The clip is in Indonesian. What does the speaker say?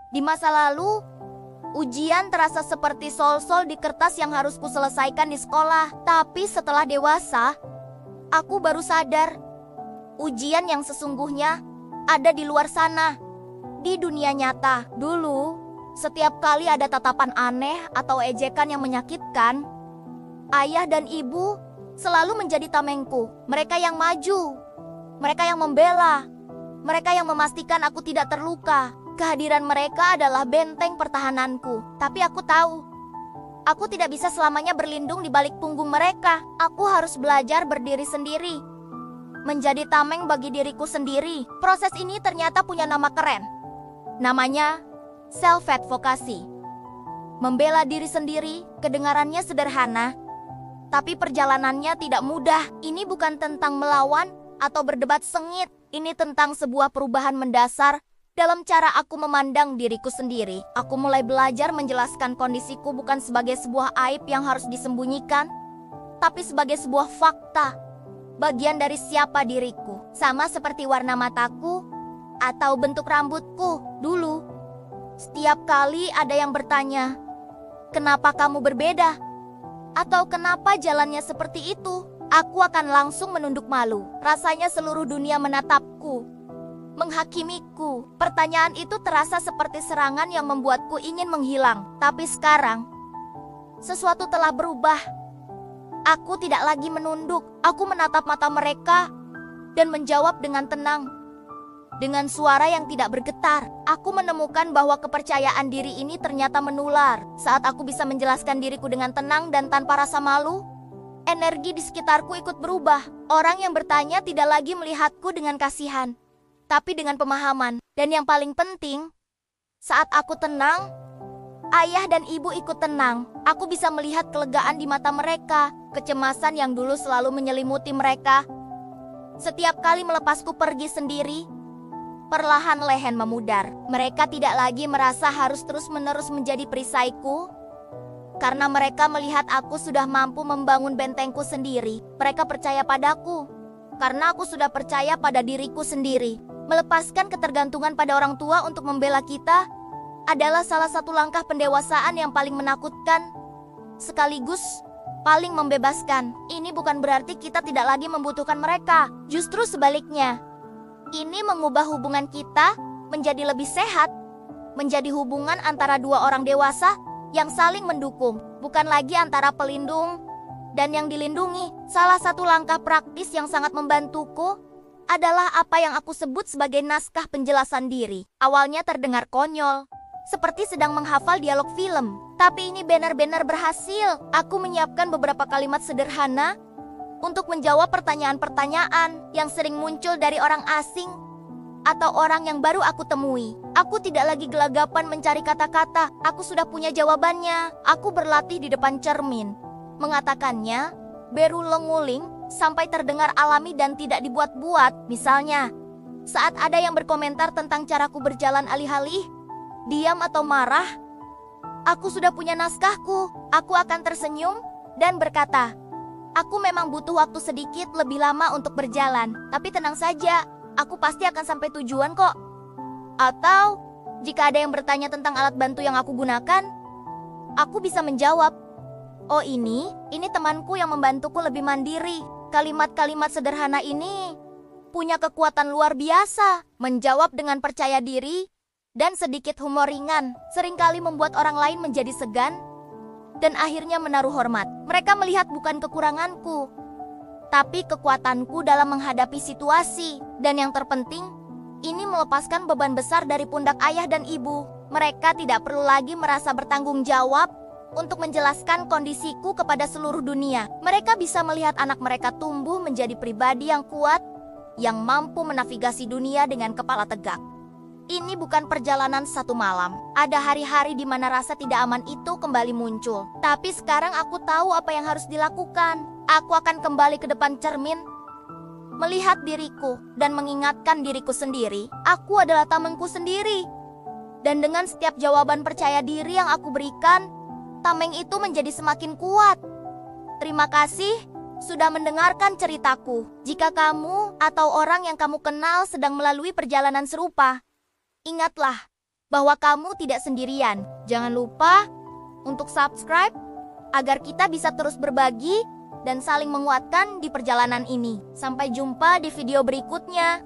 Di masa lalu, ujian terasa seperti sol-sol di kertas yang harus kuselesaikan di sekolah. Tapi setelah dewasa, aku baru sadar, ujian yang sesungguhnya ada di luar sana, di dunia nyata. Dulu, setiap kali ada tatapan aneh atau ejekan yang menyakitkan, ayah dan ibu selalu menjadi tamengku. Mereka yang maju, mereka yang membela, mereka yang memastikan aku tidak terluka. Kehadiran mereka adalah benteng pertahananku. Tapi aku tahu, aku tidak bisa selamanya berlindung di balik punggung mereka. Aku harus belajar berdiri sendiri, menjadi tameng bagi diriku sendiri. Proses ini ternyata punya nama keren. Namanya self-advocacy. Membela diri sendiri, kedengarannya sederhana, tapi perjalanannya tidak mudah. Ini bukan tentang melawan atau berdebat sengit. Ini tentang sebuah perubahan mendasar dalam cara aku memandang diriku sendiri. Aku mulai belajar menjelaskan kondisiku bukan sebagai sebuah aib yang harus disembunyikan, tapi sebagai sebuah fakta, bagian dari siapa diriku. Sama seperti warna mataku atau bentuk rambutku. Dulu, setiap kali ada yang bertanya, "Kenapa kamu berbeda?" Atau "Kenapa jalannya seperti itu?" Aku akan langsung menunduk malu. Rasanya seluruh dunia menatapku, menghakimiku. Pertanyaan itu terasa seperti serangan yang membuatku ingin menghilang. Tapi sekarang, sesuatu telah berubah. Aku tidak lagi menunduk. Aku menatap mata mereka dan menjawab dengan tenang. Dengan suara yang tidak bergetar, aku menemukan bahwa kepercayaan diri ini ternyata menular. Saat aku bisa menjelaskan diriku dengan tenang dan tanpa rasa malu, energi di sekitarku ikut berubah. Orang yang bertanya tidak lagi melihatku dengan kasihan, tapi dengan pemahaman. Dan yang paling penting, saat aku tenang, ayah dan ibu ikut tenang. Aku bisa melihat kelegaan di mata mereka. Kecemasan yang dulu selalu menyelimuti mereka, setiap kali melepasku pergi sendiri, perlahan lehen memudar. Mereka tidak lagi merasa harus terus-menerus menjadi perisaiku, karena mereka melihat aku sudah mampu membangun bentengku sendiri. Mereka percaya padaku, karena aku sudah percaya pada diriku sendiri. Melepaskan ketergantungan pada orang tua untuk membela kita adalah salah satu langkah pendewasaan yang paling menakutkan, sekaligus paling membebaskan. Ini bukan berarti kita tidak lagi membutuhkan mereka. Justru sebaliknya, ini mengubah hubungan kita menjadi lebih sehat, menjadi hubungan antara dua orang dewasa yang saling mendukung, bukan lagi antara pelindung dan yang dilindungi. Salah satu langkah praktis yang sangat membantuku adalah apa yang aku sebut sebagai naskah penjelasan diri. Awalnya terdengar konyol, seperti sedang menghafal dialog film, tapi ini benar-benar berhasil. Aku menyiapkan beberapa kalimat sederhana untuk menjawab pertanyaan-pertanyaan yang sering muncul dari orang asing atau orang yang baru aku temui. Aku tidak lagi gelagapan mencari kata-kata. Aku sudah punya jawabannya. Aku berlatih di depan cermin, mengatakannya berulang-ulang sampai terdengar alami dan tidak dibuat-buat. Misalnya, saat ada yang berkomentar tentang caraku berjalan alih-alih diam atau marah, aku sudah punya naskahku. Aku akan tersenyum dan berkata, "Aku memang butuh waktu sedikit lebih lama untuk berjalan, tapi tenang saja, aku pasti akan sampai tujuan kok." Atau, jika ada yang bertanya tentang alat bantu yang aku gunakan, aku bisa menjawab, "Oh ini temanku yang membantuku lebih mandiri." Kalimat-kalimat sederhana ini punya kekuatan luar biasa. Menjawab dengan percaya diri dan sedikit humor ringan seringkali membuat orang lain menjadi segan dan akhirnya menaruh hormat. Mereka melihat bukan kekuranganku, tapi kekuatanku dalam menghadapi situasi. Dan yang terpenting, ini melepaskan beban besar dari pundak ayah dan ibu. Mereka tidak perlu lagi merasa bertanggung jawab untuk menjelaskan kondisiku kepada seluruh dunia. Mereka bisa melihat anak mereka tumbuh menjadi pribadi yang kuat, yang mampu menavigasi dunia dengan kepala tegak. Ini bukan perjalanan satu malam. Ada hari-hari di mana rasa tidak aman itu kembali muncul. Tapi sekarang aku tahu apa yang harus dilakukan. Aku akan kembali ke depan cermin, melihat diriku, dan mengingatkan diriku sendiri, aku adalah tamengku sendiri. Dan dengan setiap jawaban percaya diri yang aku berikan, tameng itu menjadi semakin kuat. Terima kasih sudah mendengarkan ceritaku. Jika kamu atau orang yang kamu kenal sedang melalui perjalanan serupa, ingatlah, bahwa kamu tidak sendirian. Jangan lupa untuk subscribe agar kita bisa terus berbagi dan saling menguatkan di perjalanan ini. Sampai jumpa di video berikutnya.